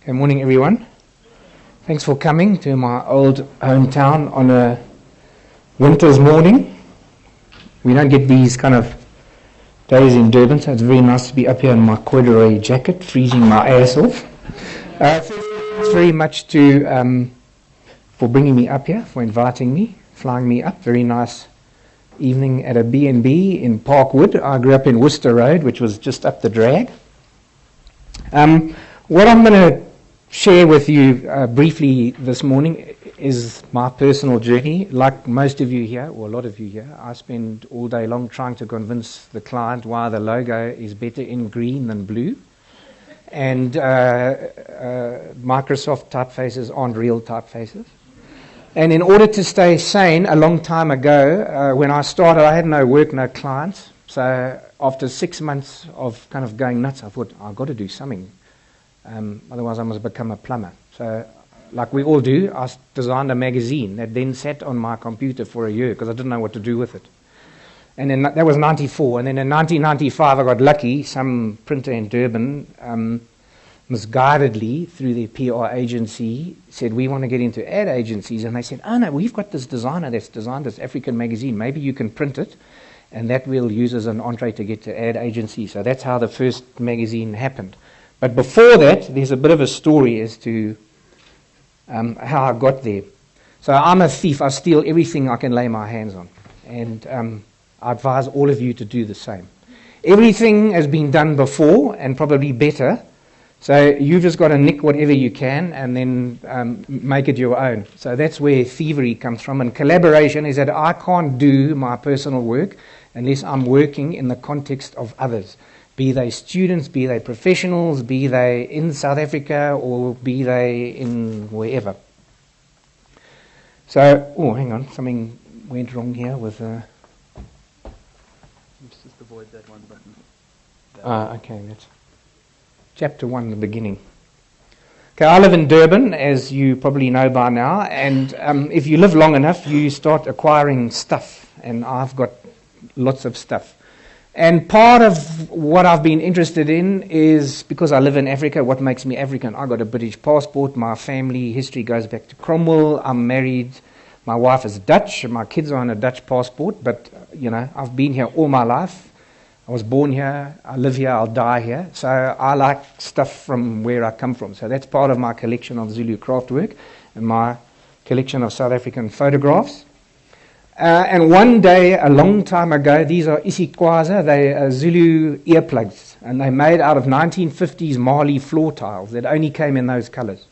Good morning, everyone. Thanks for coming to my old hometown on a winter's morning. We don't get these kind of days in Durban, so it's very nice to be up here in my corduroy jacket, freezing my ass off. Thanks very much for bringing me up here, for inviting me, flying me up. Very nice evening at a B&B in Parkwood. I grew up in Worcester Road, which was just up the drag. What I'm going to share with you briefly this morning is my personal journey. Like most of you here, or a lot of you here, I spend all day long trying to convince the client why the logo is better in green than blue. And Microsoft typefaces aren't real typefaces. And in order to stay sane, a long time ago, when I started, I had no work, no clients. So after 6 months of kind of going nuts, I thought, I've got to do something. Otherwise I must become a plumber. So, like we all do, I designed a magazine that then sat on my computer for a year because I didn't know what to do with it. And then that was 94. And then in 1995 I got lucky. Some printer in Durban, misguidedly through their PR agency, said, we want to get into ad agencies. And they said, oh no, we've got this designer that's designed this African magazine. Maybe you can print it. And that we'll use as an entree to get to ad agencies. So that's how the first magazine happened. But before that, there's a bit of a story as to how I got there. So I'm a thief. I steal everything I can lay my hands on. And I advise all of you to do the same. Everything has been done before and probably better. So you've just got to nick whatever you can and then make it your own. So that's where thievery comes from. And collaboration is that I can't do my personal work unless I'm working in the context of others. Be they students, be they professionals, be they in South Africa, or be they in wherever. So, oh, hang on, something went wrong here with... Just avoid that one button. Okay, that's chapter 1, the beginning. Okay, I live in Durban, as you probably know by now, and if you live long enough, you start acquiring stuff, and I've got lots of stuff. And part of what I've been interested in is, because I live in Africa, what makes me African? I got a British passport, my family history goes back to Cromwell, I'm married, my wife is Dutch, my kids are on a Dutch passport, but, you know, I've been here all my life. I was born here, I live here, I'll die here. So I like stuff from where I come from. So that's part of my collection of Zulu craft work and my collection of South African photographs. And one day, a long time ago, these are isikwaza, they are Zulu earplugs, and they're made out of 1950s Mali floor tiles that only came in those colors.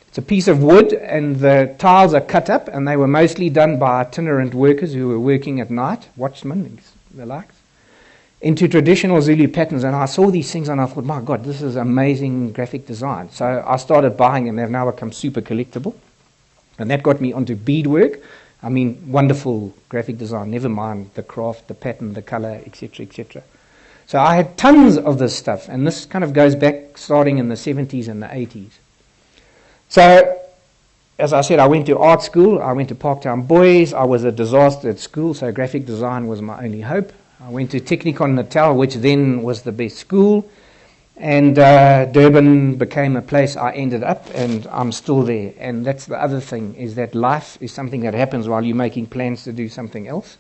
It's a piece of wood, and the tiles are cut up, and they were mostly done by itinerant workers who were working at night, watchmen, the likes, into traditional Zulu patterns. And I saw these things, and I thought, my God, this is amazing graphic design. So I started buying them. They've now become super collectible, and that got me onto beadwork. I mean, wonderful graphic design, never mind the craft, the pattern, the color, etc., etc. So I had tons of this stuff, and this kind of goes back starting in the 70s and the 80s. So, as I said, I went to art school, I went to Parktown Boys, I was a disaster at school, so graphic design was my only hope. I went to Technikon Natal, which then was the best school, and Durban became a place I ended up, and I'm still there. And that's the other thing, is that life is something that happens while you're making plans to do something else.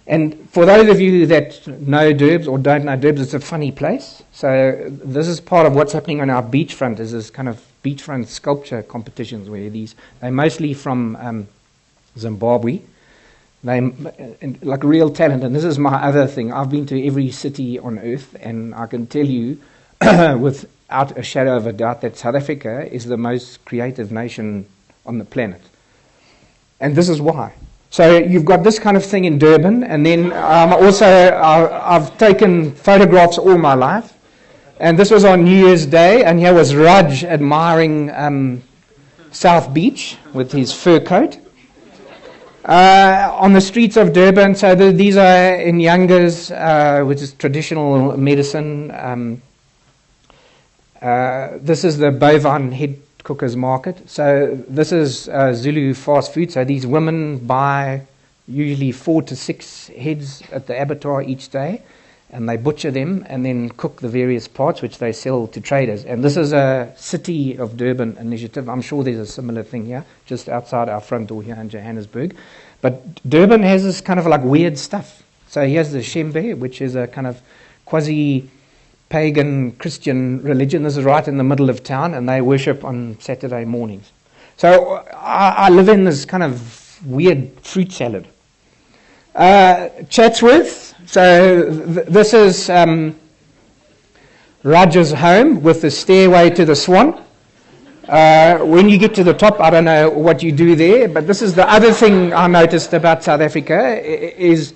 And for those of you that know Durbs or don't know Durbs, it's a funny place. So this is part of what's happening on our beachfront, is this kind of beachfront sculpture competitions where they're mostly from Zimbabwe. They're like real talent. And this is my other thing. I've been to every city on earth, and I can tell you without a shadow of a doubt that South Africa is the most creative nation on the planet. And this is why. So you've got this kind of thing in Durban, and then also I've taken photographs all my life, And this was on New Year's Day, and here was Raj admiring South Beach with his fur coat. On the streets of Durban, so these are in Yangas, which is traditional medicine. This is the bovine head cookers market. So this is Zulu fast food. So these women buy usually 4 to 6 heads at the abattoir each day, and they butcher them and then cook the various parts which they sell to traders. And this is a City of Durban initiative. I'm sure there's a similar thing here, just outside our front door here in Johannesburg. But Durban has this kind of like weird stuff. So here's the Shembe, which is a kind of quasi-pagan Christian religion. This is right in the middle of town, and they worship on Saturday mornings. So I live in this kind of weird fruit salad. Chatsworth. So this is Raj's home with the stairway to the Swan. When you get to the top, I don't know what you do there, but this is the other thing I noticed about South Africa is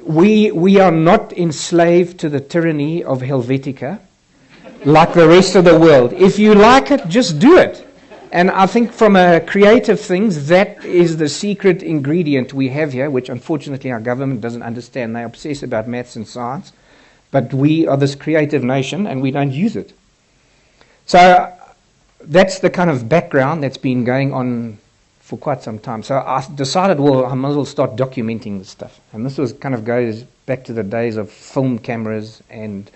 we are not enslaved to the tyranny of Helvetica like the rest of the world. If you like it, just do it. And I think from a creative things, that is the secret ingredient we have here, which unfortunately our government doesn't understand. They obsess about maths and science, but we are this creative nation and we don't use it. So that's the kind of background that's been going on for quite some time. So I decided, well, I might as well start documenting this stuff. And this was kind of goes back to the days of film cameras and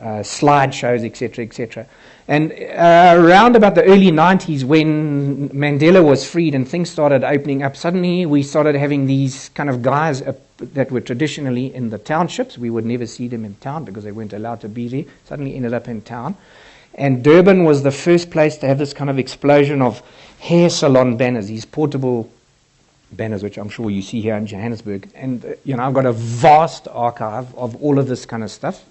slideshows, etc., etc. And around about the early 90s, when Mandela was freed and things started opening up, suddenly we started having these kind of guys that were traditionally in the townships. We would never see them in town because they weren't allowed to be there. Suddenly ended up in town. And Durban was the first place to have this kind of explosion of hair salon banners, these portable banners, which I'm sure you see here in Johannesburg. And, I've got a vast archive of all of this kind of stuff.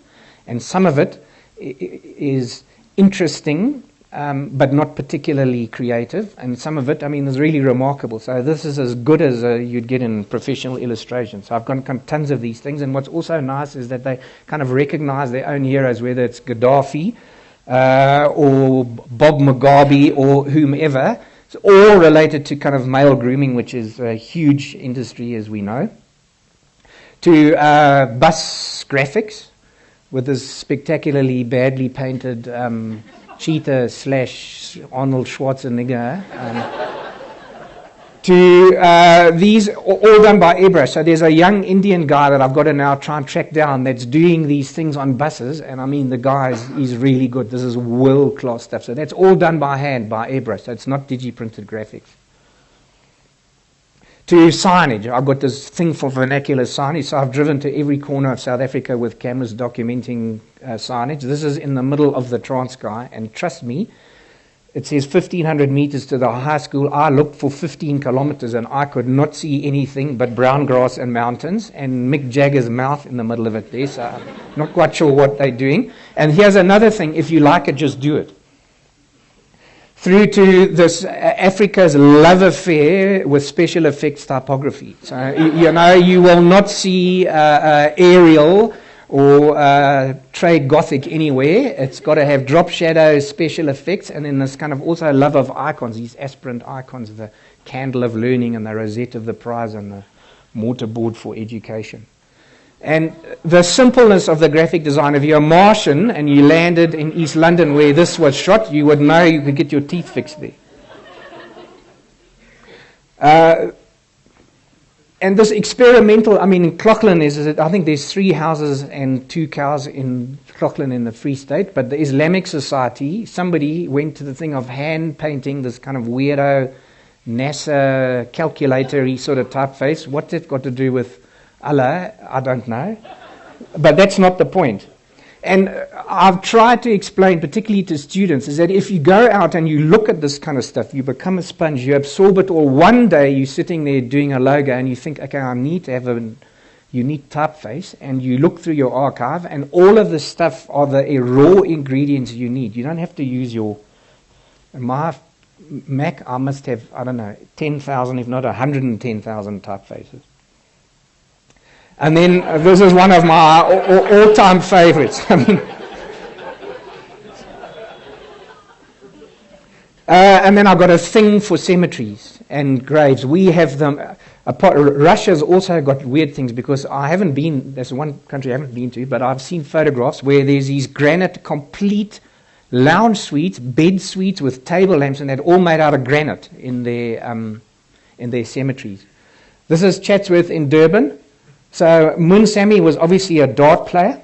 And some of it is interesting, but not particularly creative. And some of it, is really remarkable. So this is as good as you'd get in professional illustration. So I've got tons of these things. And what's also nice is that they kind of recognize their own heroes, whether it's Gaddafi or Bob Mugabe or whomever. It's all related to kind of male grooming, which is a huge industry, as we know. To bus graphics, with this spectacularly badly painted cheetah / Arnold Schwarzenegger. To these, all done by airbrush. So there's a young Indian guy that I've got to now try and track down that's doing these things on buses. And the guy is really good. This is world-class stuff. So that's all done by hand, by airbrush. So it's not digi-printed graphics. To signage, I've got this thing for vernacular signage, so I've driven to every corner of South Africa with cameras documenting signage. This is in the middle of the Transkei, and trust me, it says 1,500 meters to the high school. I looked for 15 kilometers and I could not see anything but brown grass and mountains, and Mick Jagger's mouth in the middle of it there, so I'm not quite sure what they're doing. And here's another thing, if you like it, just do it. Through to this Africa's love affair with special effects typography. So, you will not see Arial or Trade Gothic anywhere. It's got to have drop shadows, special effects, and then this kind of also love of icons, these aspirant icons, the candle of learning and the rosette of the prize and the mortarboard for education. And the simpleness of the graphic design, if you're a Martian and you landed in East London where this was shot, you would know you could get your teeth fixed there. And this experimental, in Clochlan, I think there's 3 houses and 2 cows in Clochlan in the Free State, but the Islamic Society, somebody went to the thing of hand painting this kind of weirdo NASA calculatory sort of typeface. What's it got to do with Allah? I don't know. But that's not the point. And I've tried to explain, particularly to students, is that if you go out and you look at this kind of stuff, you become a sponge, you absorb it all. One day you're sitting there doing a logo and you think, okay, I need to have a unique typeface, and you look through your archive and all of the stuff are the raw ingredients you need. You don't have to use my Mac, I must have, 10,000, if not 110,000 typefaces. And then this is one of my all-time favorites. And then I've got a thing for cemeteries and graves. We have them. Russia's also got weird things because I haven't been, there's one country I haven't been to, but I've seen photographs where there's these granite complete lounge suites, bed suites with table lamps and that, all made out of granite in their cemeteries. This is Chatsworth in Durban. So Moon Sammy was obviously a dart player.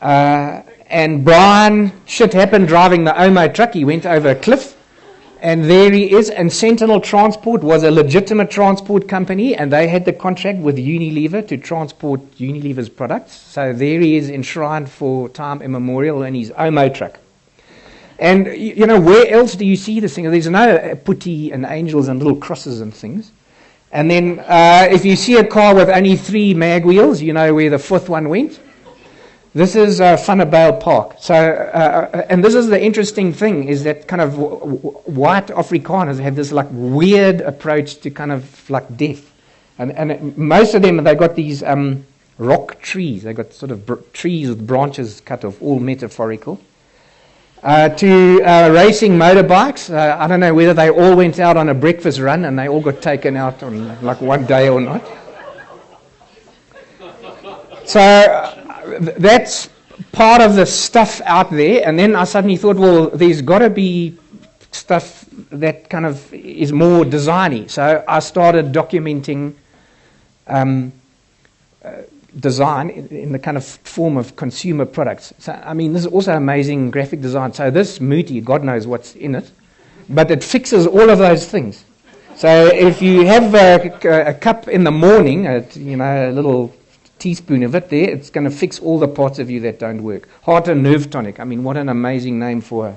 And Brian, shit happened driving the Omo truck. He went over a cliff. And there he is. And Sentinel Transport was a legitimate transport company. And they had the contract with Unilever to transport Unilever's products. So there he is enshrined for time immemorial in his Omo truck. And, you know, where else do you see this thing? There's no putti and angels and little crosses and things. And then if you see a car with only 3 mag wheels, you know where the 4th one went. This is Funnabale Park. So, and this is the interesting thing, is that kind of white Afrikaners have this like weird approach to kind of like death. And most of them, they got these rock trees. They got sort of trees with branches cut off, all metaphorical. To racing motorbikes. I don't know whether they all went out on a breakfast run and they all got taken out on like one day or not. So that's part of the stuff out there. And then I suddenly thought, well, there's got to be stuff that kind of is more designy. So I started documenting design in the kind of form of consumer products. So, I mean, this is also amazing graphic design. So this Muti, God knows what's in it, but it fixes all of those things. So if you have a cup in the morning, a little teaspoon of it there, it's going to fix all the parts of you that don't work. Heart and nerve tonic. I mean, what an amazing name for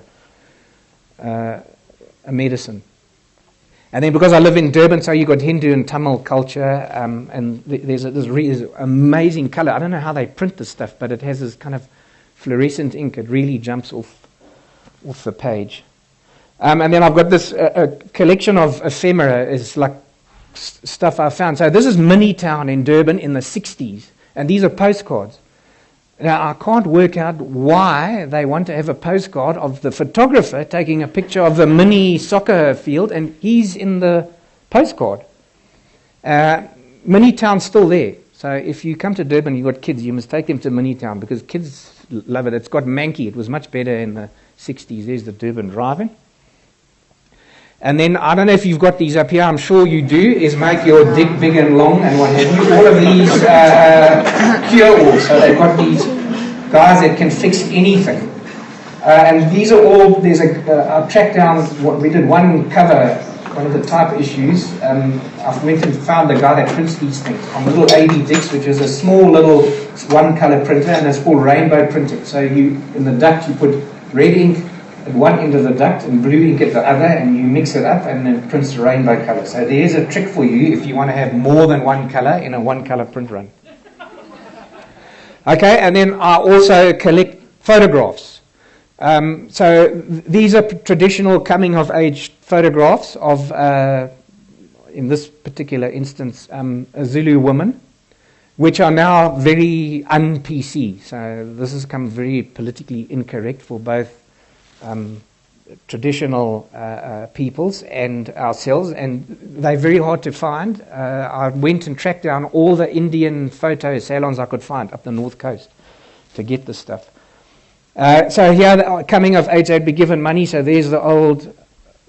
a medicine. And then because I live in Durban, so you've got Hindu and Tamil culture, and there's this amazing color. I don't know how they print this stuff, but it has this kind of fluorescent ink. It really jumps off the page. And then I've got this collection of ephemera. It's like stuff I found. So this is Minitown in Durban in the 60s, and these are postcards. Now, I can't work out why they want to have a postcard of the photographer taking a picture of the mini soccer field, and he's in the postcard. Minitown's still there. So if you come to Durban, you've got kids, you must take them to Minitown because kids love it. It's got Mankey. It was much better in the 60s. There's the Durban Drive-In. And then, I don't know if you've got these up here, I'm sure you do, is make your dick big and long and what have you. All of these cure-alls. So they've got these guys that can fix anything. And these are all, I've tracked down, we did one cover, one of the type issues. I went and found the guy that prints these things on little AB Dix, which is a small little one-color printer, and it's called rainbow printing. So in the duct you put red ink at one end of the duct and blue ink at the other, and you mix it up and it prints the rainbow color. So there's a trick for you if you want to have more than one color in a one-color print run. Okay, and then I also collect photographs. So these are traditional coming-of-age photographs of, in this particular instance, a Zulu woman, which are now very un-PC. So this has become very politically incorrect for both traditional peoples and ourselves, and they're very hard to find. I went and tracked down all the Indian photo salons I could find up the north coast to get this stuff. So here, coming of age, they'd be given money. So there's the old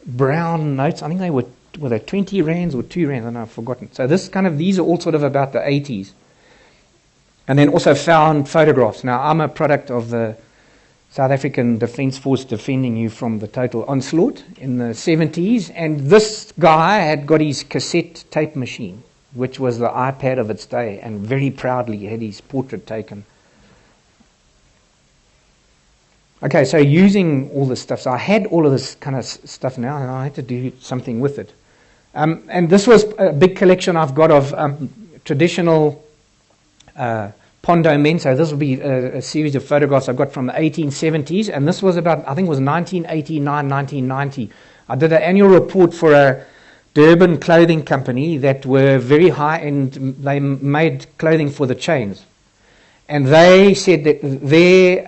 brown notes. I think they were they 20 rands or 2 rands? I don't know, I've forgotten. So these are all sort of about the 80s. And then also found photographs. Now, I'm a product of the South African Defence Force defending you from the total onslaught in the 70s. And this guy had got his cassette tape machine, which was the iPad of its day, and very proudly had his portrait taken. Okay, so using all this stuff. So I had all of this kind of stuff now, and I had to do something with it. And this was a big collection I've got of traditional Pondo men. So this will be a series of photographs I've got from the 1870s, and this was about, I think it was 1989, 1990. I did an annual report for a Durban clothing company that were very high-end. They made clothing for the chains. And they said that their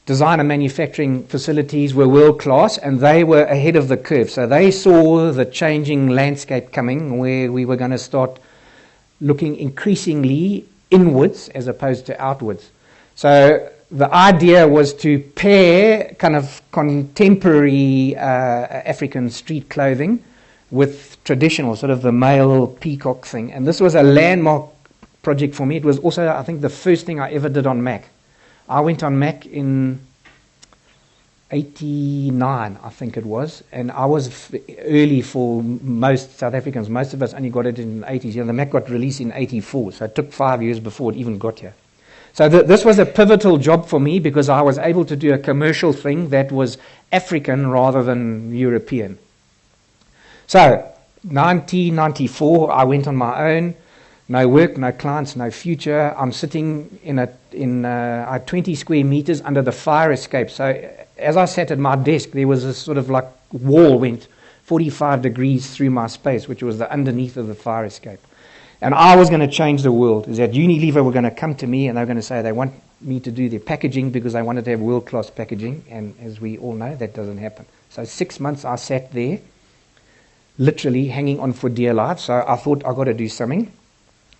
design and manufacturing facilities were world class, and they were ahead of the curve. So they saw the changing landscape coming, where we were going to start looking increasingly inwards as opposed to outwards. So the idea was to pair kind of contemporary African street clothing with traditional, sort of the male peacock thing. And this was a landmark project for me. It was also, I think, the first thing I ever did on Mac. I went on Mac in 89, I think it was, and I was early for most South Africans. Most of us only got it in the 80s. The Mac got released in 84, so it took 5 years before it even got here. So this was a pivotal job for me because I was able to do a commercial thing that was African rather than European. So 1994, I went on my own. No work, no clients, no future. I'm sitting in 20 square meters under the fire escape. So as I sat at my desk, there was a sort of like wall went 45 degrees through my space, which was the underneath of the fire escape. And I was going to change the world. Is that Unilever were going to come to me and they were going to say they want me to do their packaging because they wanted to have world-class packaging. And as we all know, that doesn't happen. So 6 months I sat there, literally hanging on for dear life. So I thought I've got to do something.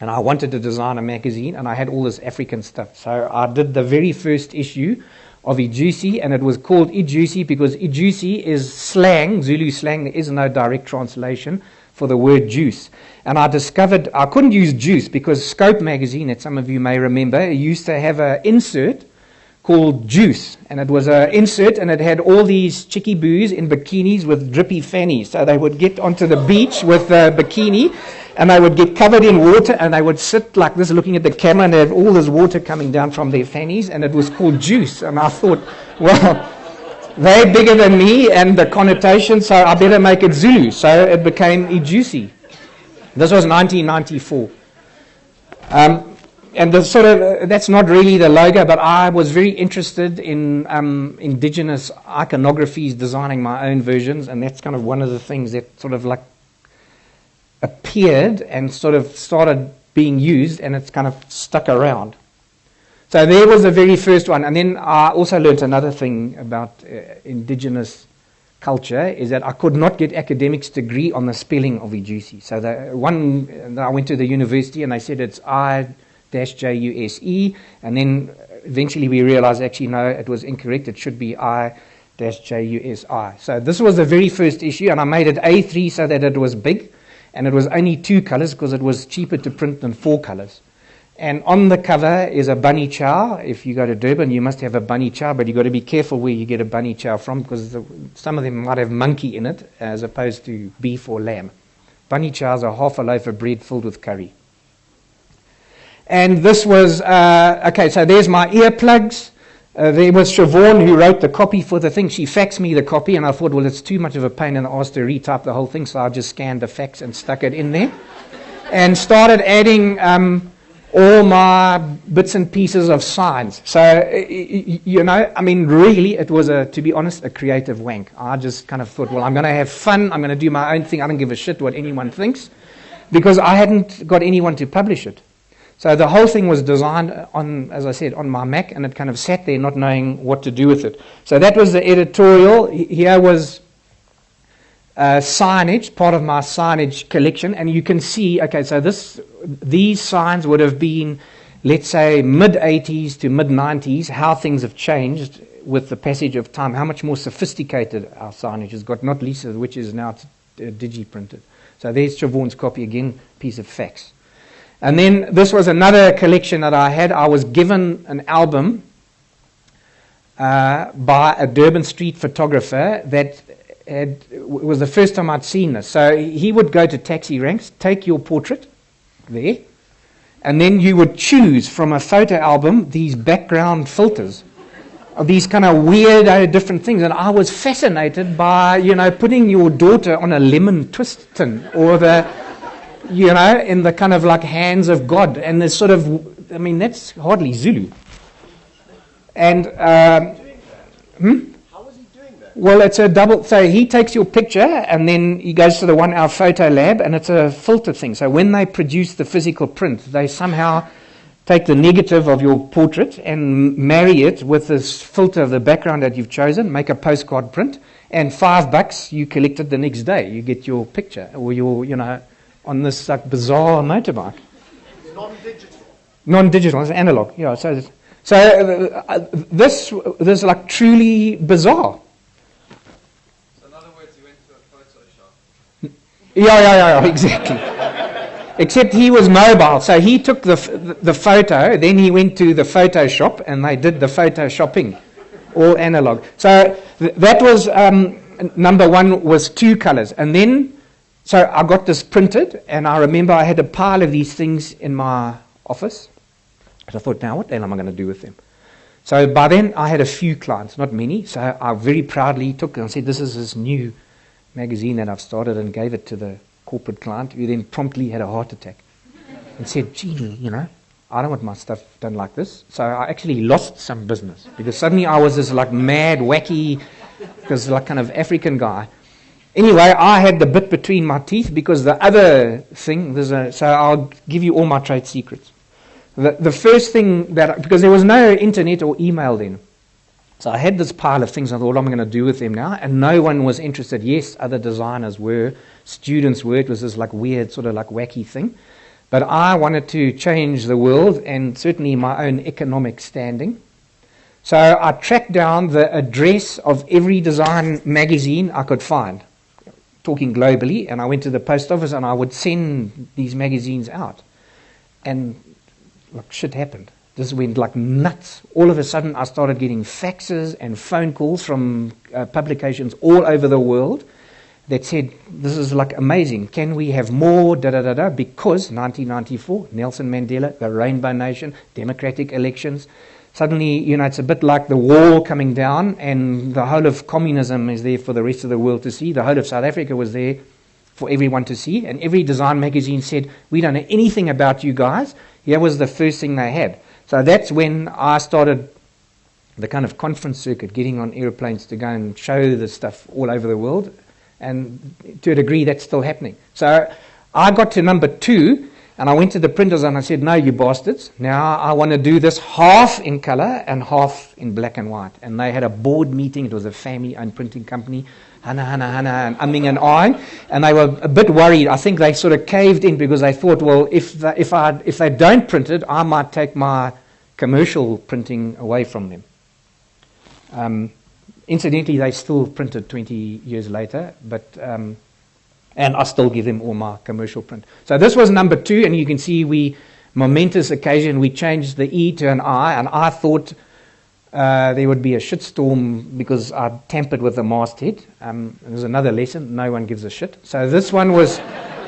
And I wanted to design a magazine, and I had all this African stuff. So I did the very first issue of Ijusi, and it was called Ijusi because Ijusi is slang, Zulu slang. There is no direct translation for the word juice. And I discovered I couldn't use juice because Scope magazine, that some of you may remember, used to have an insert called Juice. And it was an insert, and it had all these chickie boos in bikinis with drippy fannies. So they would get onto the beach with a bikini, and they would get covered in water, and they would sit like this looking at the camera, and they have all this water coming down from their fannies, and it was called Juice. And I thought, well, they're bigger than me and the connotation, so I better make it Zulu. So it became Ijusi. This was 1994. And the sort of, that's not really the logo, but I was very interested in indigenous iconographies, designing my own versions, and that's kind of one of the things that sort of like appeared and sort of started being used, and it's kind of stuck around. So there was the very first one. And then I also learnt another thing about indigenous culture, is that I could not get academics to agree on the spelling of Ijusi. So I went to the university and they said it's I-Juse, and then eventually we realized actually no, it was incorrect. It should be I-Jusi. So this was the very first issue, and I made it A3 so that it was big. And it was only 2 colors because it was cheaper to print than 4 colors. And on the cover is a bunny chow. If you go to Durban, you must have a bunny chow, but you've got to be careful where you get a bunny chow from because some of them might have monkey in it as opposed to beef or lamb. Bunny chows are half a loaf of bread filled with curry. And this was, okay, so there's my earplugs. There was Siobhan who wrote the copy for the thing. She faxed me the copy, and I thought, well, it's too much of a pain in the arse to retype the whole thing, so I just scanned the fax and stuck it in there. And started adding all my bits and pieces of signs. So, you know, I mean, really, it was, to be honest, a creative wank. I just kind of thought, well, I'm going to have fun. I'm going to do my own thing. I don't give a shit what anyone thinks, because I hadn't got anyone to publish it. So the whole thing was designed on, as I said, on my Mac, and it kind of sat there not knowing what to do with it. So that was the editorial. Here was signage, part of my signage collection, and you can see, okay, so these signs would have been, let's say, mid-80s to mid-90s, how things have changed with the passage of time, how much more sophisticated our signage has got, not least of which is now digi-printed. So there's Siobhan's copy again, piece of fax. And then this was another collection that I had. I was given an album by a Durban street photographer that was the first time I'd seen this. So he would go to taxi ranks, take your portrait there, and then you would choose from a photo album these background filters of these kind of weird different things. And I was fascinated by, you know, putting your daughter on a lemon twist tin or you know, in the kind of like hands of God. And there's sort of, I mean, that's hardly Zulu. And, How was he doing that? Well, it's a double, so he takes your picture and then he goes to the 1 hour photo lab, and it's a filter thing. So when they produce the physical print, they somehow take the negative of your portrait and marry it with this filter of the background that you've chosen, make a postcard print, and $5 you collect it the next day. You get your picture or your, on this like bizarre motorbike. It's non-digital. Non-digital, it's analog. Yeah. So this is like truly bizarre. So in other words, you went to a photo shop. Yeah, exactly. Except he was mobile, so he took the photo, then he went to the photo shop, and they did the photo shopping, all analog. So that was number one, was 2 colors, and then so I got this printed, and I remember I had a pile of these things in my office. So I thought, now what the hell am I going to do with them? So by then I had a few clients, not many. So I very proudly took it and said, this is this new magazine that I've started, and gave it to the corporate client, who then promptly had a heart attack and said, gee, I don't want my stuff done like this. So I actually lost some business because suddenly I was this like mad, wacky, because like kind of African guy. Anyway, I had the bit between my teeth because the other thing, so I'll give you all my trade secrets. The first thing because there was no internet or email then. So I had this pile of things. I thought, what am I going to do with them now? And no one was interested. Yes, other designers were, students were. It was this like weird, sort of like wacky thing. But I wanted to change the world and certainly my own economic standing. So I tracked down the address of every design magazine I could find, talking globally, and I went to the post office and I would send these magazines out. And like shit happened. This went like nuts. All of a sudden, I started getting faxes and phone calls from publications all over the world that said, this is like amazing. Can we have more, da-da-da-da? Because 1994, Nelson Mandela, the Rainbow Nation, democratic elections. Suddenly, it's a bit like the wall coming down and the whole of communism is there for the rest of the world to see. The whole of South Africa was there for everyone to see. And every design magazine said, we don't know anything about you guys. Here was the first thing they had. So that's when I started the kind of conference circuit, getting on airplanes to go and show this stuff all over the world. And to a degree, that's still happening. So I got to number 2, and I went to the printers and I said, no, you bastards. Now I want to do this half in color and half in black and white. And they had a board meeting. It was a family-owned printing company. Hana, and umming and ahhing. And they were a bit worried. I think they sort of caved in because they thought, well, if they don't print it, I might take my commercial printing away from them. Incidentally, they still printed 20 years later, but and I still give them all my commercial print. So this was number 2, and you can see momentous occasion, we changed the E to an I, and I thought there would be a shitstorm because I tampered with the masthead. There's another lesson, no one gives a shit. So this one was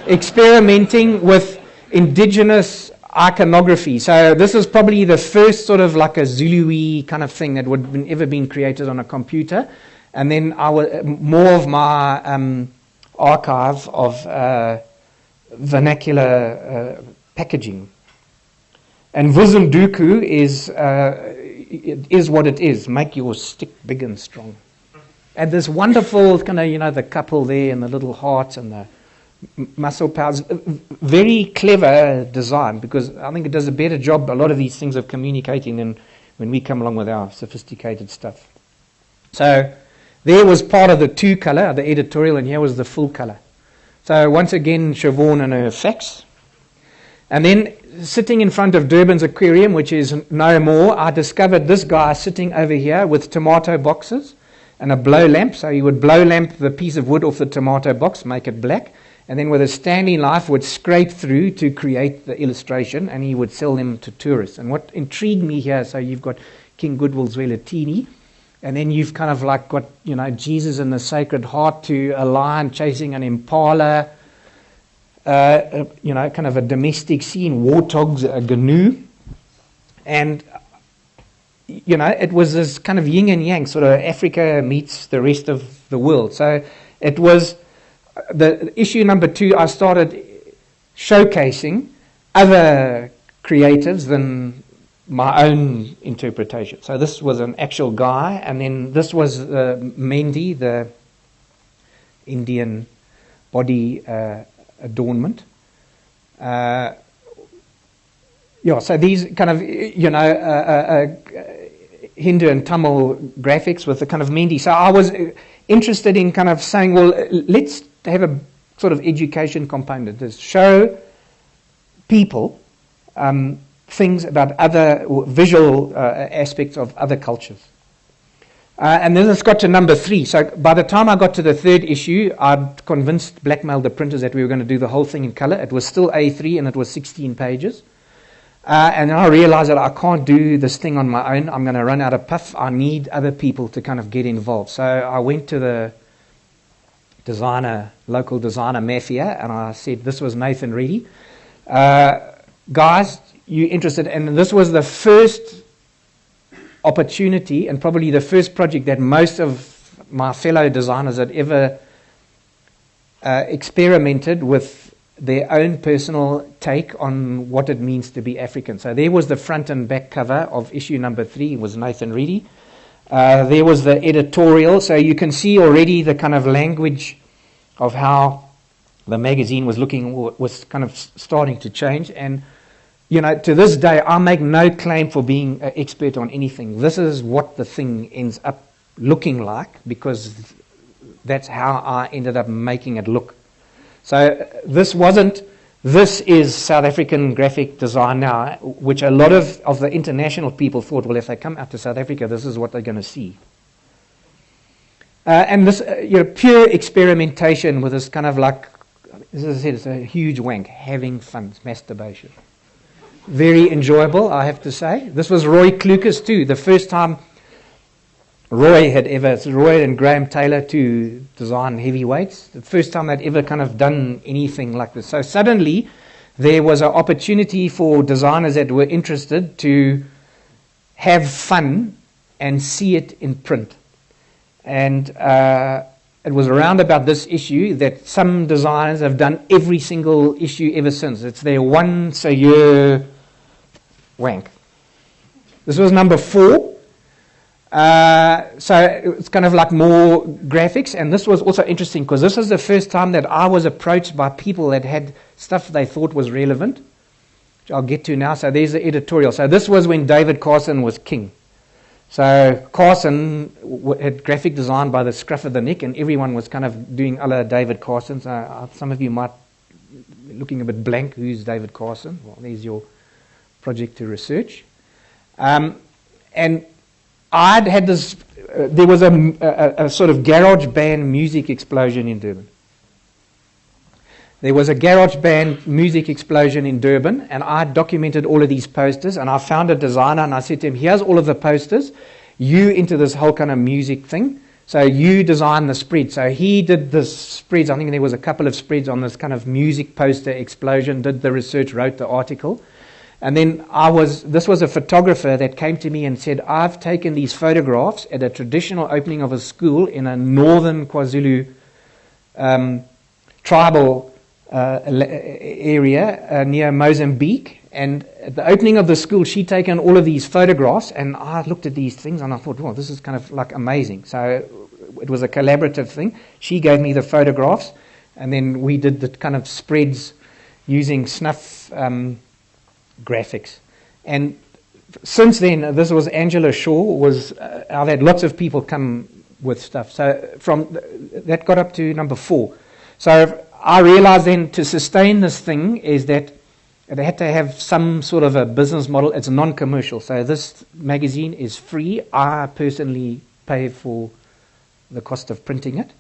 experimenting with indigenous iconography. So this is probably the first sort of like a Zulu-y kind of thing that would have ever been created on a computer. And then more of my archive of vernacular packaging. And Vuzunduku is what it is. Make your stick big and strong. And this wonderful kind of, the couple there and the little hearts and the muscle powers. Very clever design, because I think it does a better job, a lot of these things, of communicating than when we come along with our sophisticated stuff. So there was part of the 2 color, the editorial, and here was the full color. So once again, Siobhan and her fax. And then sitting in front of Durban's aquarium, which is no more, I discovered this guy sitting over here with tomato boxes and a blow lamp. So he would blow lamp the piece of wood off the tomato box, make it black, and then with a standing knife would scrape through to create the illustration, and he would sell them to tourists. And what intrigued me here, so you've got King Goodwill's Velatini, and then you've kind of like got, Jesus and the Sacred Heart to a lion chasing an impala, kind of a domestic scene, warthogs, a gnu. And, it was this kind of yin and yang, sort of Africa meets the rest of the world. So it was the issue number 2, I started showcasing other creatives than my own interpretation. So this was an actual guy, and then this was Mendi, the Indian body adornment. Yeah, so these kind of, Hindu and Tamil graphics with the kind of Mendi. So I was interested in kind of saying, well, let's have a sort of education component. Just show people things about other visual aspects of other cultures. And then it's got to number 3. So by the time I got to the 3rd issue, I'd blackmailed the printers that we were going to do the whole thing in color. It was still A3 and it was 16 pages. And then I realized that I can't do this thing on my own. I'm going to run out of puff. I need other people to kind of get involved. So I went to the local designer mafia, and I said, this was Nathan Reedy. Guys, you interested? And this was the first opportunity and probably the first project that most of my fellow designers had ever experimented with their own personal take on what it means to be African. So there was the front and back cover of issue number 3, was Nathan Reedy. There was the editorial, so you can see already the kind of language of how the magazine was looking, was kind of starting to change. And to this day, I make no claim for being an expert on anything. This is what the thing ends up looking like, because that's how I ended up making it look. So this is South African graphic design now, which a lot of the international people thought, well, if they come out to South Africa, this is what they're going to see. And this, pure experimentation with this kind of like, as I said, it's a huge wank, having fun, it's masturbation. Very enjoyable, I have to say. This was Roy Klukas too. The first time Roy and Graham Taylor to design heavyweights. The first time they'd ever kind of done anything like this. So suddenly there was an opportunity for designers that were interested to have fun and see it in print. And it was around about this issue that some designers have done every single issue ever since. It's their once a year wank. This was number 4. So it's kind of like more graphics, and this was also interesting because this was the first time that I was approached by people that had stuff they thought was relevant, which I'll get to now. So there's the editorial. So this was when David Carson was king. So Carson had graphic design by the scruff of the neck, and everyone was kind of doing a la David Carson. So some of you might be looking a bit blank, who's David Carson? Well, there's your project to research. And I'd had this, there was a sort of garage band music explosion in Durban. There was a garage band music explosion in Durban, and I documented all of these posters, and I found a designer, and I said to him, here's all of the posters, you into this whole kind of music thing, so you design the spread. So he did the spreads, I think there was a couple of spreads on this kind of music poster explosion, did the research, wrote the article. And then this was a photographer that came to me and said, I've taken these photographs at a traditional opening of a school in a northern KwaZulu tribal area near Mozambique. And at the opening of the school, she'd taken all of these photographs, and I looked at these things and I thought, well, this is kind of like amazing. So it was a collaborative thing. She gave me the photographs, and then we did the kind of spreads using snuff graphics. And since then, this was Angela Shaw, I've had lots of people come with stuff. So that got up to number 4. So I realized then to sustain this thing is that it had to have some sort of a business model. It's non-commercial. So this magazine is free. I personally pay for the cost of printing it.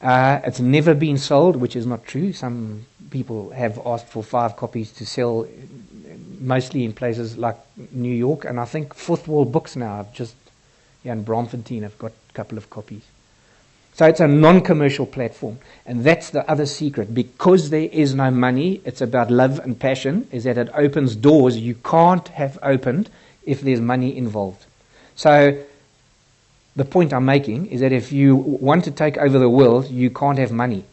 It's never been sold, which is not true. Some people have asked for 5 copies to sell, mostly in places like New York, and I think Fourth Wall Books now and Braamfontein have got a couple of copies. So it's a non-commercial platform, and that's the other secret. Because there is no money, it's about love and passion, is that it opens doors you can't have opened if there's money involved. So the point I'm making is that if you want to take over the world, you can't have money.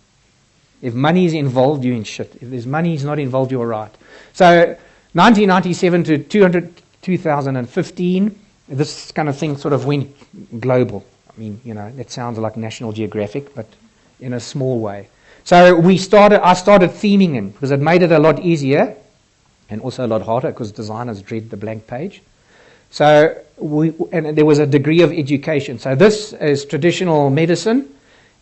If money is involved, you're in shit. If there's money is not involved, you're right. So 1997 to 2015, this kind of thing sort of went global. I mean, that sounds like National Geographic, but in a small way. So I started theming in, because it made it a lot easier and also a lot harder because designers dread the blank page. So and there was a degree of education. So this is traditional medicine,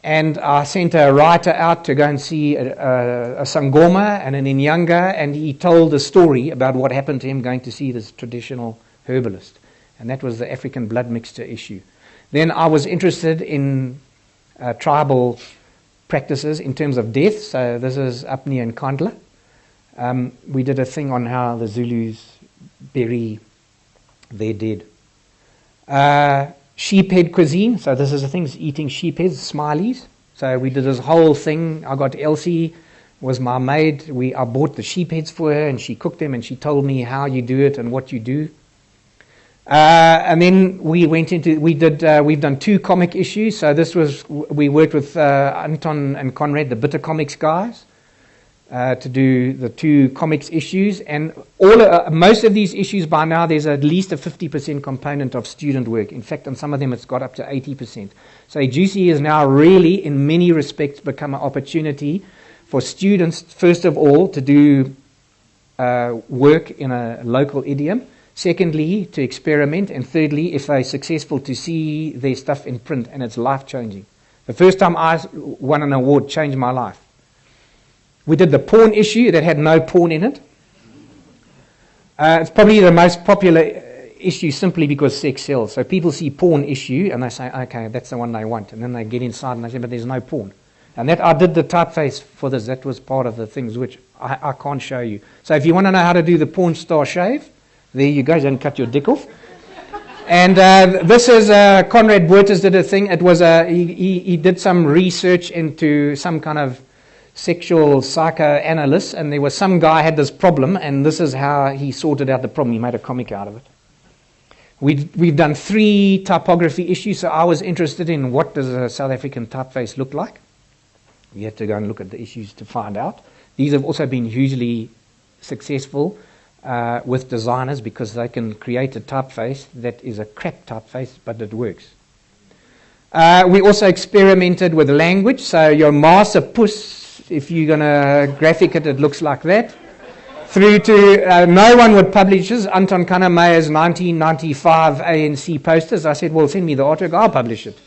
and I sent a writer out to go and see a Sangoma and an Inyanga, and he told a story about what happened to him going to see this traditional herbalist, and that was the African blood mixture issue. Then I was interested in tribal practices in terms of death. So this is Apnea and Kandla. We did a thing on how the Zulus bury their dead. Sheephead cuisine. So this is the things, eating sheepheads, smileys. So we did this whole thing. I got Elsie, was my maid. I bought the sheepheads for her, and she cooked them, and she told me how you do it and what you do. And then we've done 2 comic issues. So we worked with Anton and Conrad, the Bitter Comics guys, to do the 2 comics issues. And most of these issues by now, there's at least a 50% component of student work. In fact, on some of them, it's got up to 80%. So Ijusi is now really, in many respects, become an opportunity for students, first of all, to do work in a local idiom. Secondly, to experiment. And thirdly, if they're successful, to see their stuff in print, and it's life-changing. The first time I won an award changed my life. We did the porn issue that had no porn in it. It's probably the most popular issue simply because sex sells. So people see porn issue and they say, okay, that's the one they want. And then they get inside and they say, but there's no porn. And I did the typeface for this. That was part of the things which I can't show you. So if you want to know how to do the porn star shave, there you go, and cut your dick off. And this is Conrad Buertes did a thing. It was he did some research into some kind of sexual psychoanalyst, and there was some guy had this problem, and this is how he sorted out the problem. He made a comic out of it. We've done 3 typography issues, so I was interested in what does a South African typeface look like. We had to go and look at the issues to find out. These have also been hugely successful with designers because they can create a typeface that is a crap typeface, but it works. We also experimented with language, so your Master Puss, if you're going to graphic it, it looks like that. Through to no one would publish this. Anton Kannemeier's 1995 ANC posters. I said, well, send me the artwork, I'll publish it.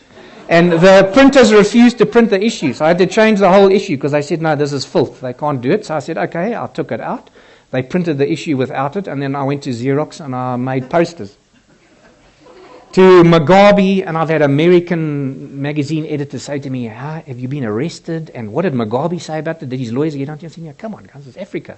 And the printers refused to print the issue, so I had to change the whole issue because they said, no, this is filth, they can't do it. So I said, okay, I took it out. They printed the issue without it, and then I went to Xerox and I made posters. To Mugabe, and I've had American magazine editors say to me, have you been arrested? And what did Mugabe say about it? Did his lawyers get on to him and say, come on, guys, it's Africa.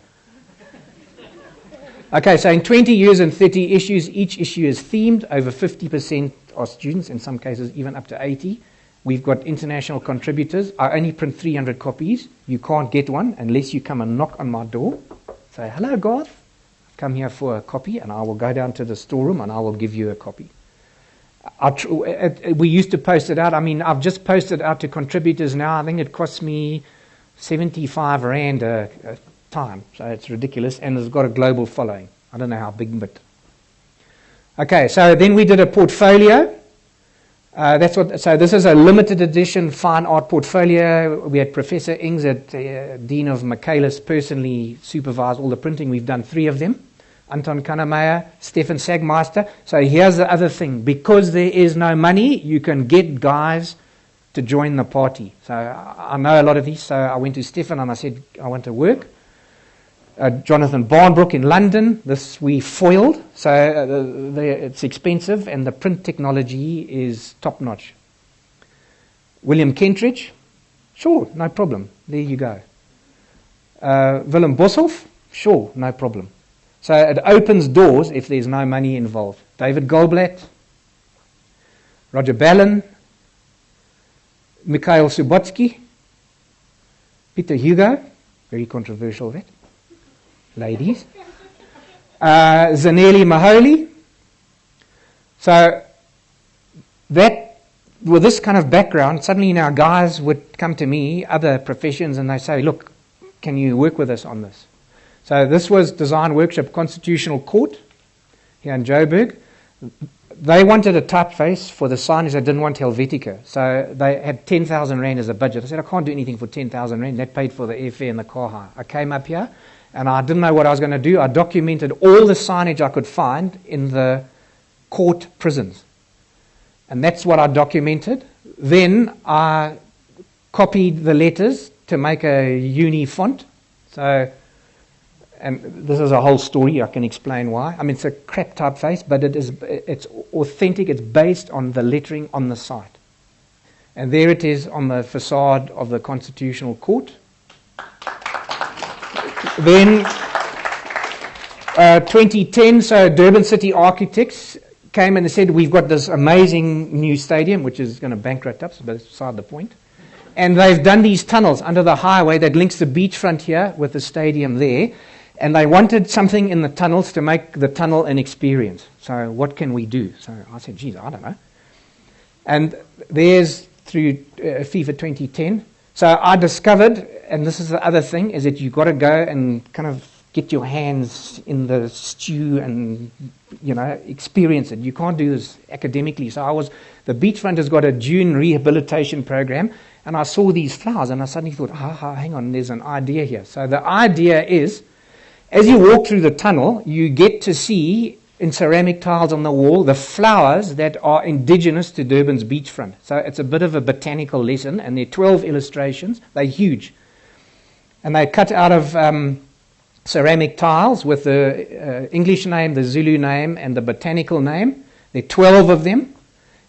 Okay, so in 20 years and 30 issues, each issue is themed. Over 50% are students, in some cases even up to 80%. We've got international contributors. I only print 300 copies. You can't get one unless you come and knock on my door. Say, hello, Garth. Come here for a copy, and I will go down to the storeroom and I will give you a copy. We used to post it out. I mean, I've just posted out to contributors now. I think it costs me 75 Rand a time. So it's ridiculous, and it's got a global following. I don't know how big, but... Okay, so then we did a portfolio. So this is a limited edition fine art portfolio. We had Professor Ings at Dean of Michaelis personally supervise all the printing. We've done 3 of them. Anton Kannemeier, Stefan Sagmeister. So here's the other thing. Because there is no money, you can get guys to join the party. So I know a lot of these. So I went to Stefan and I said, I want to work. Jonathan Barnbrook in London. This we foiled. So it's expensive and the print technology is top-notch. William Kentridge. Sure, no problem. There you go. Willem Boshoff. Sure, no problem. So it opens doors if there's no money involved. David Goldblatt, Roger Ballin, Mikhail Subotsky, Peter Hugo, very controversial that, ladies, Zanelli Maholi. So that, with this kind of background, suddenly now guys would come to me, other professions, and they say, look, can you work with us on this? So this was Design Workshop Constitutional Court here in Joburg. They wanted a typeface for the signage. They didn't want Helvetica. So they had 10,000 Rand as a budget. I said, I can't do anything for 10,000 Rand. That paid for the airfare and the car hire. I came up here And I didn't know what I was going to do. I documented all the signage I could find in the court prisons. And that's what I documented. Then I copied the letters to make a uni font. So, and this is a whole story. I can explain why. I mean, it's a crap typeface, but it's authentic. It's based on the lettering on the site. And there it is on the facade of the Constitutional Court. Then 2010, so Durban City Architects came and said, we've got this amazing new stadium, which is going to bankrupt us, but it's beside the point. And they've done these tunnels under the highway that links the beachfront here with the stadium there. And they wanted something in the tunnels to make the tunnel an experience. So what can we do? So I said, geez, I don't know. And there's through FIFA 2010. So I discovered, and this is the other thing, is that you've got to go and kind of get your hands in the stew and, experience it. You can't do this academically. So the beachfront has got a dune rehabilitation program, and I saw these flowers, and I suddenly thought, hang on, there's an idea here. So the idea is, as you walk through the tunnel, you get to see in ceramic tiles on the wall the flowers that are indigenous to Durban's beachfront. So it's a bit of a botanical lesson, and there are 12 illustrations. They're huge. And they're cut out of ceramic tiles with the English name, the Zulu name, and the botanical name. There are 12 of them.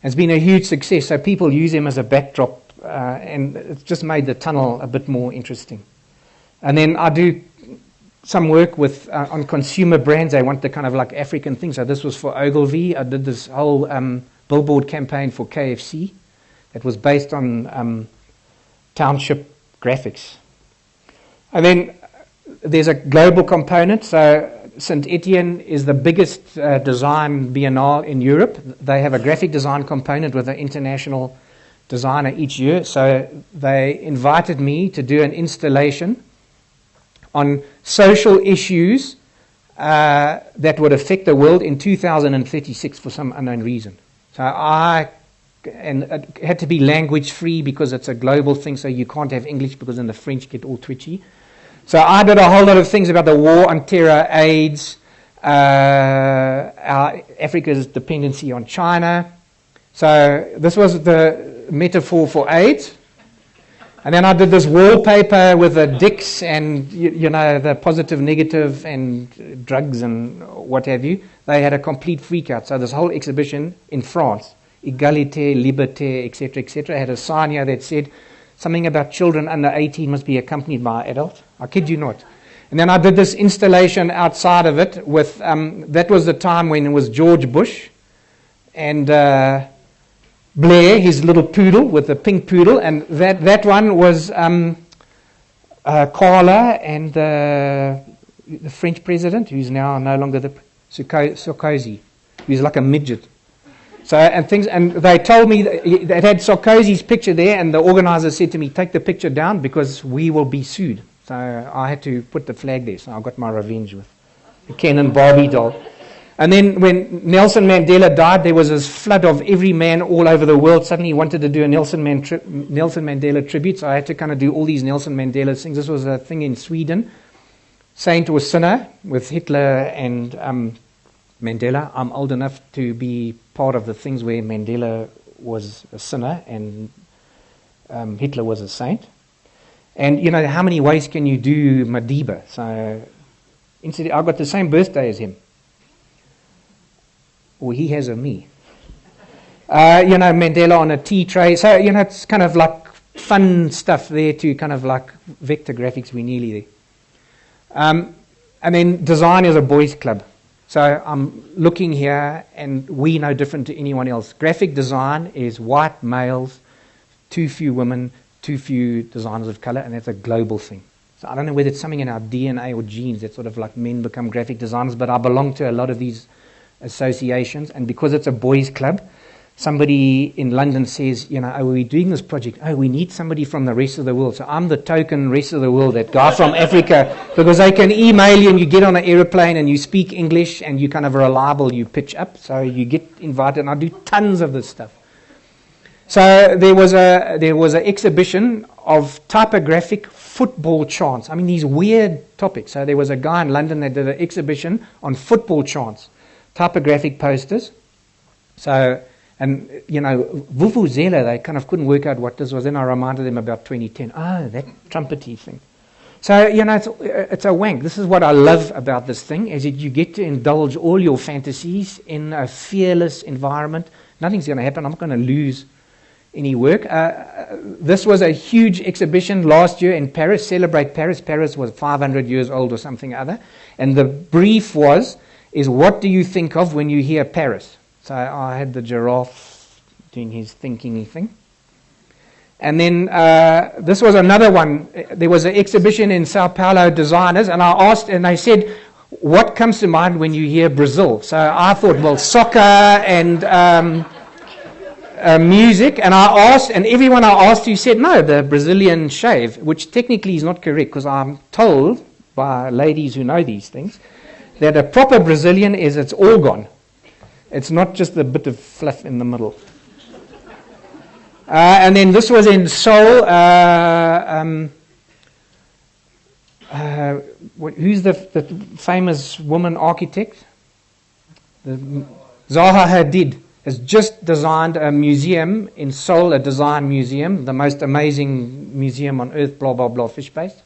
It's been a huge success, so people use them as a backdrop, and it's just made the tunnel a bit more interesting. And then I do some work with on consumer brands. They want the kind of like African thing. So this was for Ogilvy. I did this whole billboard campaign for KFC. It was based on township graphics. And then there's a global component. So St. Etienne is the biggest design biennale in Europe. They have a graphic design component with an international designer each year. So they invited me to do an installation on social issues that would affect the world in 2036 for some unknown reason. So and it had to be language free because it's a global thing, so you can't have English because then the French get all twitchy. So I did a whole lot of things about the war on terror, AIDS, Africa's dependency on China. So this was the metaphor for AIDS. And then I did this wallpaper with the dicks and, the positive, negative, and drugs and what have you. They had a complete freak out. So this whole exhibition in France, Égalité, Liberté, etc., had a sign here that said something about children under 18 must be accompanied by an adult. I kid you not. And then I did this installation outside of it with, that was the time when it was George Bush and Blair, his little poodle with the pink poodle, and that one was Carla and the French president, who's now no longer the Sarkozy, who's like a midget. So and they told me that it had Sarkozy's picture there, and the organizer said to me, "Take the picture down because we will be sued." So I had to put the flag there. So I got my revenge with the Ken and Barbie doll. And then when Nelson Mandela died, there was this flood of every man all over the world suddenly wanted to do a Nelson Mandela tribute. So I had to kind of do all these Nelson Mandela things. This was a thing in Sweden, Saint or Sinner, with Hitler and Mandela. I'm old enough to be part of the things where Mandela was a sinner and Hitler was a saint. And how many ways can you do Madiba? So incidentally, I got the same birthday as him. Or he has a me. Mandela on a tea tray. So, it's kind of like fun stuff there to kind of like vector graphics. We're nearly there. And then design is a boys' club. So I'm looking here, and we no different to anyone else. Graphic design is white males, too few women, too few designers of color, and that's a global thing. So I don't know whether it's something in our DNA or genes that sort of like men become graphic designers, but I belong to a lot of these associations, and because it's a boys' club, somebody in London says, are we doing this project? Oh, we need somebody from the rest of the world. So I'm the token rest of the world, that guy from Africa, because they can email you and you get on an aeroplane and you speak English and you kind of reliable, you pitch up, so you get invited, and I do tons of this stuff. So there was an exhibition of typographic football chants. I mean, these weird topics. So there was a guy in London that did an exhibition on football chants, typographic posters. So, and you know, Vuvuzela, they kind of couldn't work out what this was. Then I reminded them about 2010. Oh, that trumpety thing. So, you know, it's a wank. This is what I love about this thing, is that you get to indulge all your fantasies in a fearless environment. Nothing's going to happen. I'm not going to lose any work. This was a huge exhibition last year in Paris, Celebrate Paris. Paris was 500 years old or something other. And the brief is what do you think of when you hear Paris? So I had the giraffe doing his thinking thing. And then this was another one. There was an exhibition in Sao Paulo, designers, and I asked, and they said, what comes to mind when you hear Brazil? So I thought, well, soccer and music. And I asked, and everyone I asked who said, no, the Brazilian shave, which technically is not correct, because I'm told by ladies who know these things that a proper Brazilian is it's all gone. It's not just a bit of fluff in the middle. And then this was in Seoul. Who's the famous woman architect? Zaha Hadid has just designed a museum in Seoul, a design museum, the most amazing museum on earth, blah, blah, blah, fish-based.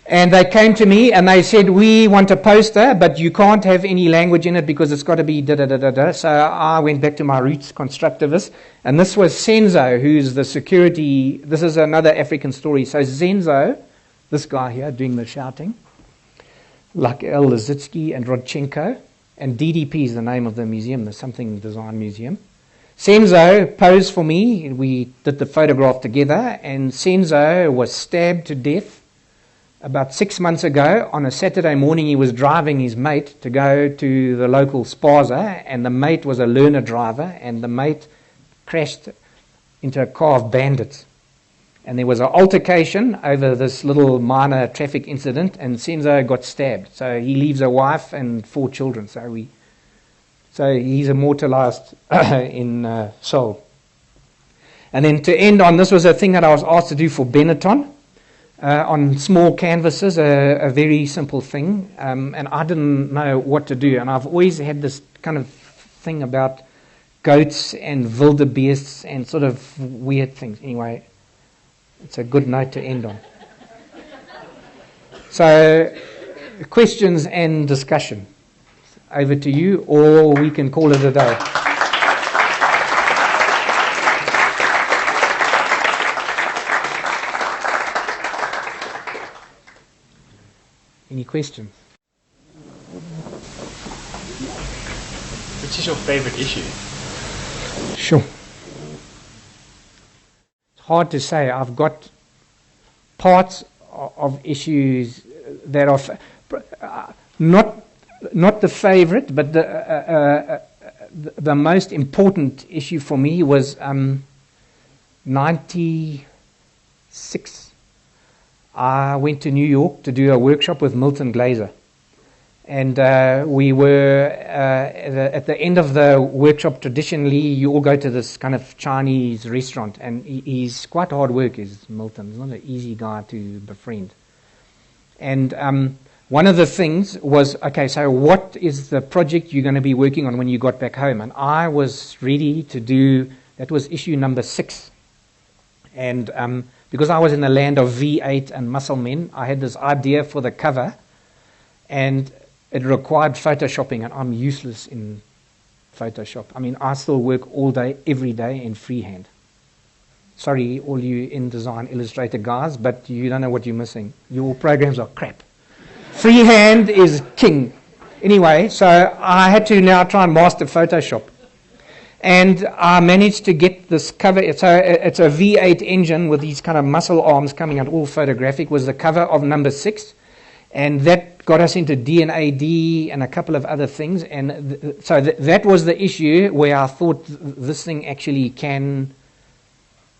And they came to me and they said, we want a poster, but you can't have any language in it because it's got to be da-da-da-da-da. So I went back to my roots, constructivist. And this was Senzo, who's the security. This is another African story. So Senzo, this guy here doing the shouting, like El Lizitsky and Rodchenko. And DDP is the name of the museum, the Something Design Museum. Senzo posed for me. We did the photograph together. And Senzo was stabbed to death about 6 months ago. On a Saturday morning, he was driving his mate to go to the local spaza, and the mate was a learner driver, and the mate crashed into a car of bandits. And there was an altercation over this little minor traffic incident, and Senzo got stabbed. So he leaves a wife and 4 children. So he's immortalized in Seoul. And then to end on, this was a thing that I was asked to do for Benetton. On small canvases, a very simple thing, and I didn't know what to do. And I've always had this kind of thing about goats and wildebeests and sort of weird things. Anyway, it's a good note to end on. So, questions and discussion. Over to you, or we can call it a day. Any questions? Which is your favorite issue? Sure. It's hard to say. I've got parts of issues that are not the favorite, but the most important issue for me was 96. I went to New York to do a workshop with Milton Glaser. And we were, at the end of the workshop, traditionally, you all go to this kind of Chinese restaurant. And he's quite hard work, is Milton. He's not an easy guy to befriend. And one of the things was, okay, so what is the project you're going to be working on when you got back home? And I was ready to do, that was issue number 6. And because I was in the land of V8 and muscle men, I had this idea for the cover, and it required photoshopping, and I'm useless in Photoshop. I mean, I still work all day, every day in freehand. Sorry, all you InDesign Illustrator guys, but you don't know what you're missing. Your programs are crap. Freehand is king. Anyway, so I had to now try and master Photoshop. And I managed to get this cover. It's a V8 engine with these kind of muscle arms coming out, all photographic, was the cover of number 6. And that got us into D&AD and a couple of other things. And so that was the issue where I thought this thing actually can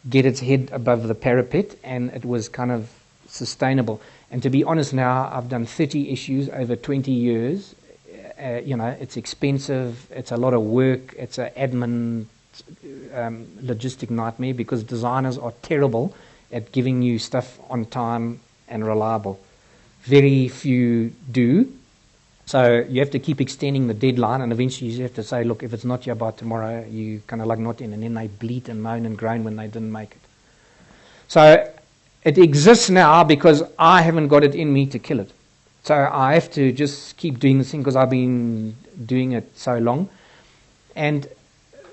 get its head above the parapet, and it was kind of sustainable. And to be honest now, I've done 30 issues over 20 years. It's expensive, it's a lot of work, it's an admin logistic nightmare because designers are terrible at giving you stuff on time and reliable. Very few do. So you have to keep extending the deadline, and eventually you have to say, look, if it's not here by tomorrow, you kind of like not in, and then they bleat and moan and groan when they didn't make it. So it exists now because I haven't got it in me to kill it. So I have to just keep doing this thing because I've been doing it so long. And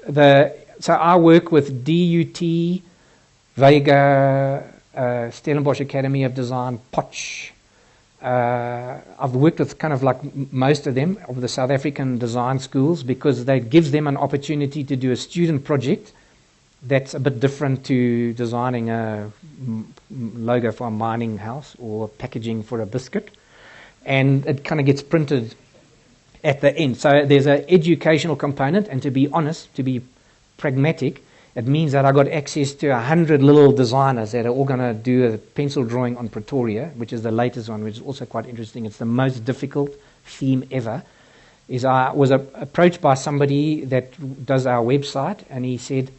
so I work with DUT, Vega, Stellenbosch Academy of Design, Potch. I've worked with kind of like most of them, of the South African design schools, because that gives them an opportunity to do a student project that's a bit different to designing a logo for a mining house or packaging for a biscuit. And it kind of gets printed at the end. So there's an educational component, and to be honest, to be pragmatic, it means that I got access to 100 little designers that are all going to do a pencil drawing on Pretoria, which is the latest one, which is also quite interesting. It's the most difficult theme ever. I was approached by somebody that does our website, and he said,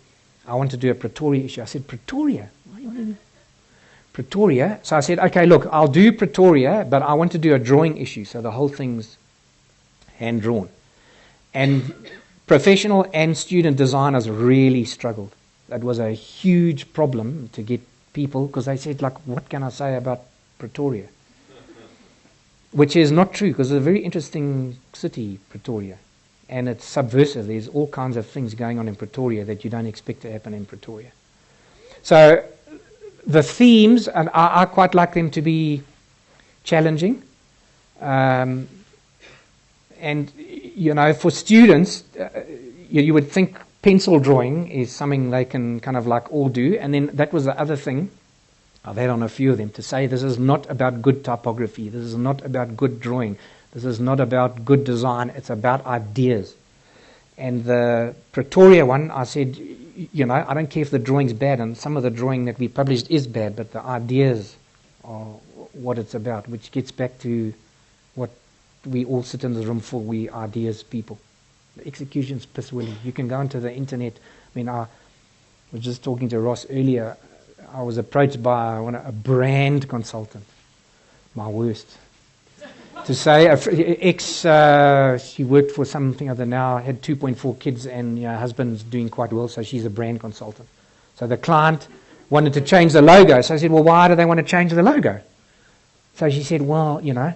I want to do a Pretoria issue. I said, Pretoria? What do you want to do? Pretoria? So I said, okay, look, I'll do Pretoria, but I want to do a drawing issue. So the whole thing's hand-drawn. And professional and student designers really struggled. That was a huge problem to get people, because they said, like, what can I say about Pretoria? Which is not true, because it's a very interesting city, Pretoria. And it's subversive. There's all kinds of things going on in Pretoria that you don't expect to happen in Pretoria. So the themes, and I quite like them to be challenging. And, you know, for students, you would think pencil drawing is something they can kind of like all do. And then that was the other thing I've had on a few of them, to say this is not about good typography. This is not about good drawing. This is not about good design. It's about ideas. And the Pretoria one, I said, you know, I don't care if the drawing's bad, and some of the drawing that we published is bad, but the ideas are what it's about, which gets back to what we all sit in the room for. We ideas people. The execution's piss willy. You can go onto the internet. I mean, I was just talking to Ross earlier. I was approached by a brand consultant. My worst. To say, she worked for something other now, had 2.4 kids, and her husband's doing quite well, so she's a brand consultant. So the client wanted to change the logo. So I said, well, why do they want to change the logo? So she said, well, you know,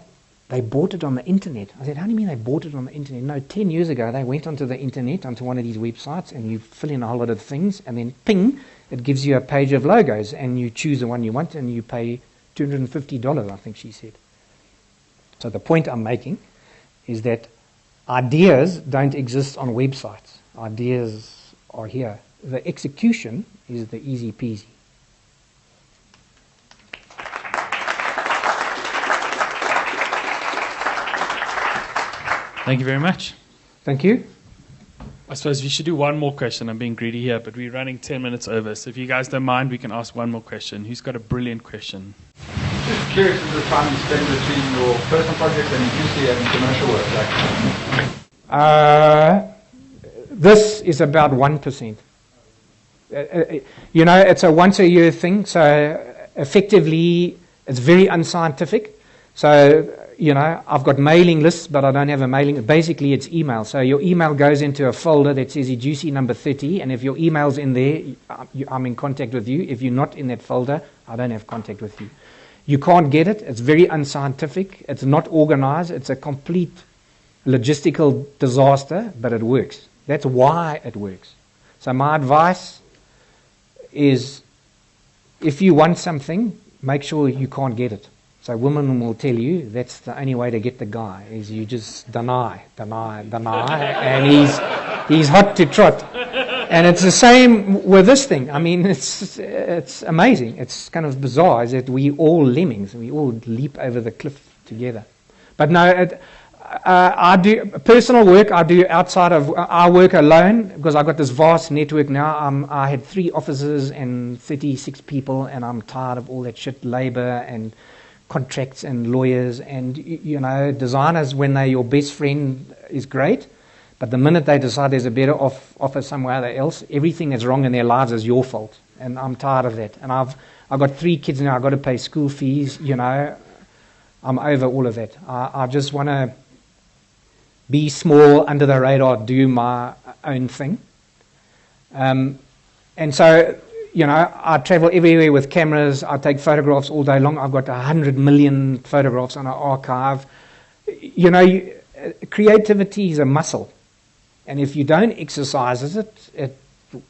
they bought it on the internet. I said, how do you mean they bought it on the internet? No, 10 years ago, they went onto the internet, onto one of these websites, and you fill in a whole lot of things, and then ping, it gives you a page of logos, and you choose the one you want, and you pay $250, I think she said. So the point I'm making is that ideas don't exist on websites. Ideas are here. The execution is the easy peasy. Thank you very much. Thank you. I suppose we should do one more question. I'm being greedy here, but we're running 10 minutes over. So if you guys don't mind, we can ask one more question. Who's got a brilliant question? Just curious of the time you spend between your personal projects and Ijusi and commercial work. This is about 1%. You know, it's a once-a-year thing, so effectively it's very unscientific. So, you know, I've got mailing lists, but I don't have a mailing. Basically, it's email. So your email goes into a folder that says Ijusi number 30, and if your email's in there, I'm in contact with you. If you're not in that folder, I don't have contact with you. You can't get it. It's very unscientific. It's not organized. It's a complete logistical disaster, but it works. That's why it works. So my advice is, if you want something, make sure you can't get it. So women will tell you that's the only way to get the guy, is you just deny, and he's hot to trot. And it's the same with this thing. I mean, it's amazing. It's kind of bizarre, is that we all lemmings. We all leap over the cliff together. But no, I do personal work. I do outside of. I work alone because I've got this vast network now. I had 3 offices and 36 people, and I'm tired of all that shit, labor and contracts and lawyers. And, you know, designers, when they're your best friend, is great. But the minute they decide there's a better offer somewhere else, everything that's wrong in their lives is your fault. And I'm tired of that. And I've got 3 kids now. I've got to pay school fees. I'm over all of that. I just want to be small, under the radar, do my own thing. And so, I travel everywhere with cameras. I take photographs all day long. I've got 100 million photographs on our archive. Creativity is a muscle. And if you don't exercise it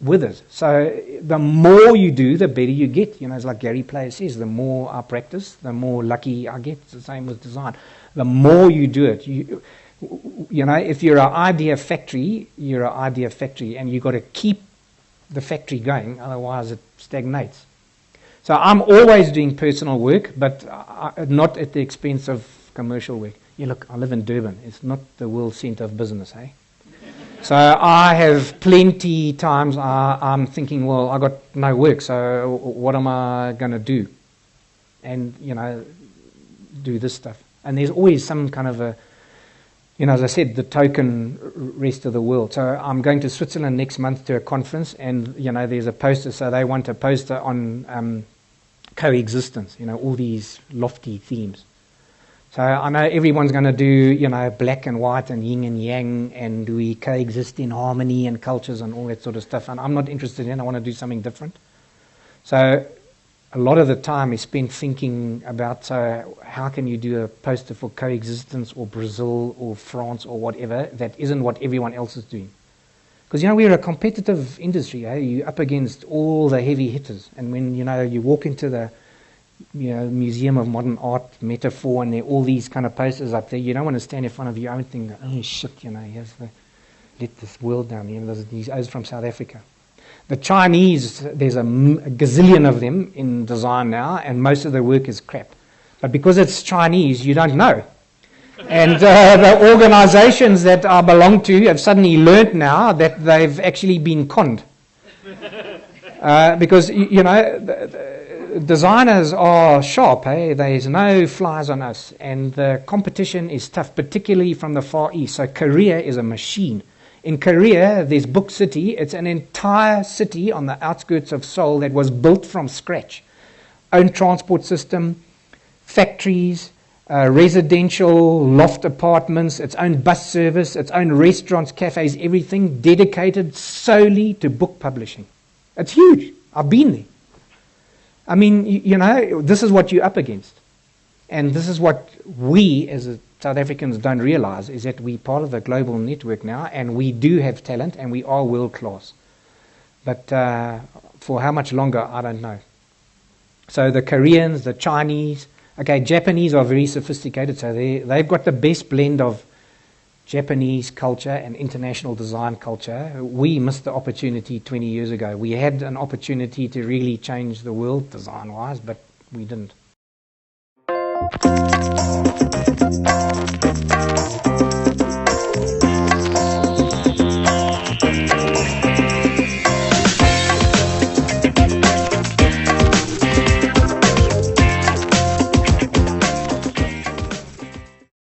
withers. So the more you do, the better you get. It's like Gary Player says, the more I practice, the more lucky I get. It's the same with design. The more you do it, if you're an idea factory, you're an idea factory, and you've got to keep the factory going, otherwise it stagnates. So I'm always doing personal work, but not at the expense of commercial work. Look, I live in Durban. It's not the world centre of business, eh? So I have plenty times I'm thinking, well, I got no work, so what am I going to do? And, do this stuff. And there's always some kind of a, as I said, the token rest of the world. So I'm going to Switzerland next month to a conference, and, there's a poster, so they want a poster on coexistence, all these lofty themes. So I know everyone's going to do, black and white and yin and yang, and we coexist in harmony and cultures and all that sort of stuff. And I'm not interested in it. I want to do something different. So a lot of the time is spent thinking about, how can you do a poster for coexistence or Brazil or France or whatever that isn't what everyone else is doing. Because, we're a competitive industry. Eh? You're up against all the heavy hitters. And when, you walk into the Museum of Modern Art metaphor, and there are all these kind of posters up there. You don't want to stand in front of your own thing. Oh shit, let this world down. There's these O's from South Africa. The Chinese, there's a gazillion of them in design now, and most of their work is crap. But because it's Chinese, you don't know. And the organizations that I belong to have suddenly learnt now that they've actually been conned. Because, designers are sharp, eh? There's no flies on us, and the competition is tough, particularly from the Far East. So Korea is a machine. In Korea, there's Book City. It's an entire city on the outskirts of Seoul that was built from scratch. Own transport system, factories, residential loft apartments, its own bus service, its own restaurants, cafes, everything dedicated solely to book publishing. It's huge. I've been there. I mean, this is what you're up against. And this is what we as South Africans don't realize, is that we're part of a global network now, and we do have talent, and we are world class. But for how much longer, I don't know. So the Koreans, the Chinese, Japanese are very sophisticated, so they've got the best blend of Japanese culture and international design culture. We missed the opportunity 20 years ago. We had an opportunity to really change the world design-wise, but we didn't.